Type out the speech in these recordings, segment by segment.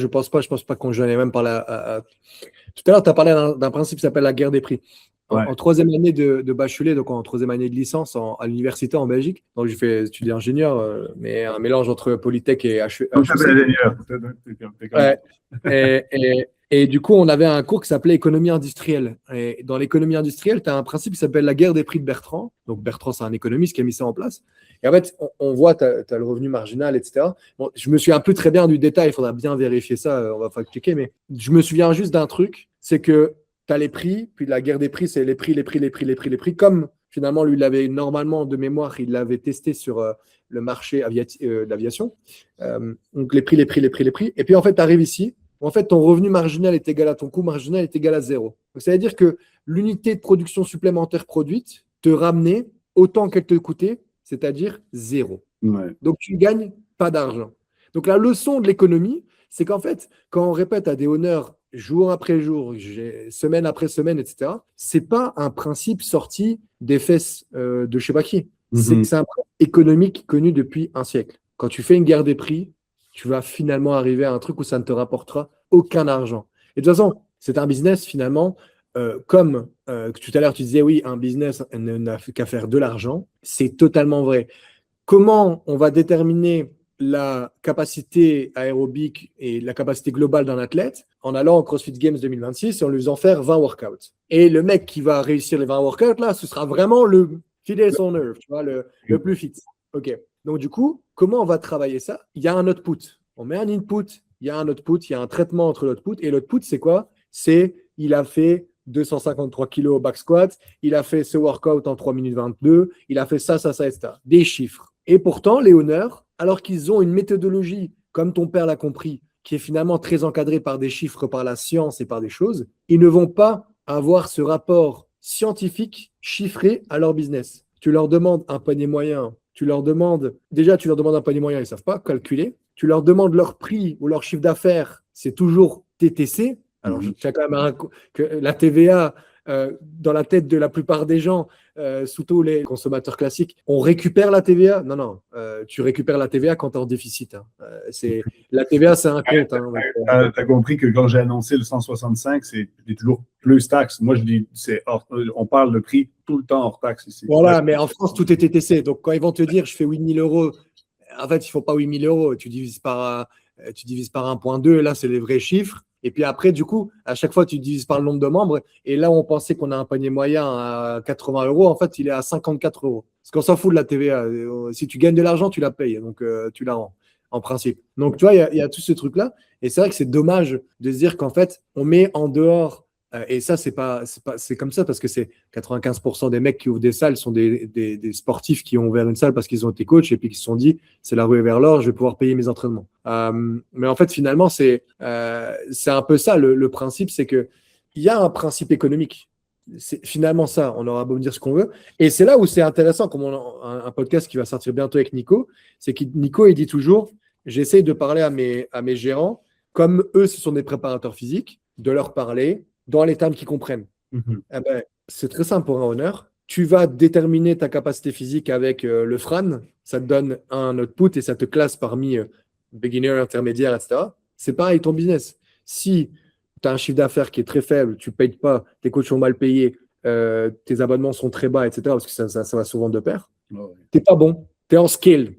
Je pense pas qu'on j'en ai même parlé Tout à l'heure, tu as parlé d'un principe qui s'appelle la guerre des prix. Ouais. En troisième année de bachelier, donc en troisième année de licence à l'université en Belgique. Donc, j'ai fait étudier ingénieur, mais un mélange entre Polytech et Donc, tu HEC. es ingénieur. Ouais. Et du coup, on avait un cours qui s'appelait économie industrielle. Et dans l'économie industrielle, tu as un principe qui s'appelle la guerre des prix de Bertrand. Donc, Bertrand, c'est un économiste qui a mis ça en place. Et en fait, on voit, tu as le revenu marginal, etc. Bon, je me souviens plus très bien du détail, il faudra bien vérifier ça, on va fact-checker, mais je me souviens juste d'un truc, c'est que tu as les prix, puis la guerre des prix, c'est les prix, les prix, les prix, les prix, les prix. Comme finalement, lui, il l'avait normalement de mémoire, il l'avait testé sur le marché de l'aviation. Donc, les prix, les prix, les prix, les prix. Et puis, en fait, tu arrives ici. En fait, ton revenu marginal est égal à ton coût marginal est égal à zéro. Donc, ça veut dire que l'unité de production supplémentaire produite te ramenait autant qu'elle te coûtait, c'est-à-dire zéro. Ouais. Donc, tu ne gagnes pas d'argent. Donc, la leçon de l'économie, c'est qu'en fait, quand on répète à des honneurs jour après jour, semaine après semaine, etc., ce n'est pas un principe sorti des fesses de je ne sais pas qui. C'est un principe économique connu depuis un siècle. Quand tu fais une guerre des prix, tu vas finalement arriver à un truc où ça ne te rapportera aucun argent. Et de toute façon, c'est un business finalement, comme tout à l'heure tu disais, oui, un business n'a qu'à faire de l'argent. C'est totalement vrai. Comment on va déterminer la capacité aérobique et la capacité globale d'un athlète en allant au CrossFit Games 2026 et en lui faisant faire 20 workouts. Et le mec qui va réussir les 20 workouts, là, ce sera vraiment le fidèle son nerve, tu vois, le plus fit. OK. Donc, du coup, comment on va travailler ça? Il y a un output. On met un input, il y a un output, il y a un traitement entre l'output. Et l'output, c'est quoi? C'est il a fait 253 kilos au back squat, il a fait ce workout en 3 minutes 22, il a fait ça, etc. Des chiffres. Et pourtant, les honneurs, alors qu'ils ont une méthodologie, comme ton père l'a compris, qui est finalement très encadrée par des chiffres, par la science et par des choses, ils ne vont pas avoir ce rapport scientifique chiffré à leur business. Tu leur demandes un panier moyen, tu leur demandes un panier moyen, ils ne savent pas calculer. Tu leur demandes leur prix ou leur chiffre d'affaires, c'est toujours TTC. Alors, tu as quand même que la TVA, dans la tête de la plupart des gens, surtout les consommateurs classiques, on récupère la TVA. Non, tu récupères la TVA quand tu es en déficit. Hein. La TVA, c'est un compte. Hein, tu as compris que quand j'ai annoncé le 165, c'est toujours plus taxe. Moi, je dis, on parle de prix tout le temps hors taxe ici. Voilà, mais en France, tout est TTC. Donc, quand ils vont te dire, je fais 8 000 euros, en fait, il ne faut pas 8 000 euros. Tu divises par 1,2. Là, c'est les vrais chiffres. Et puis après, du coup, à chaque fois, tu divises par le nombre de membres. Et là, on pensait qu'on a un panier moyen à 80 euros. En fait, il est à 54 euros. Parce qu'on s'en fout de la TVA. Si tu gagnes de l'argent, tu la payes. Donc, tu la rends, en principe. Donc, tu vois, il y a tout ce truc-là. Et c'est vrai que c'est dommage de se dire qu'en fait, on met en dehors. Et ça, c'est comme ça parce que c'est 95% des mecs qui ouvrent des salles sont des sportifs qui ont ouvert une salle parce qu'ils ont été coachs et puis qui se sont dit c'est la ruée vers l'or, je vais pouvoir payer mes entraînements. Mais en fait, finalement, c'est un peu ça le principe, c'est qu'il y a un principe économique. C'est finalement ça, on aura beau me dire ce qu'on veut. Et c'est là où c'est intéressant, comme un podcast qui va sortir bientôt avec Nico, c'est que Nico, il dit toujours j'essaye de parler à mes gérants comme eux, ce sont des préparateurs physiques, de leur parler dans les termes qu'ils comprennent. Eh ben, c'est très simple pour un honneur. Tu vas déterminer ta capacité physique avec le FRAN, ça te donne un output et ça te classe parmi beginner, intermédiaire, etc. C'est pareil ton business. Si tu as un chiffre d'affaires qui est très faible, tu ne payes pas, tes coachs sont mal payés, tes abonnements sont très bas, etc., parce que ça va souvent de pair, tu n'es pas bon. Tu es en scale.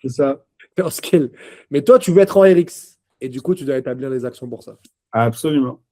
C'est ça. Tu es en scale. Mais toi, tu veux être en RX. Et du coup, tu dois établir les actions pour ça. Absolument.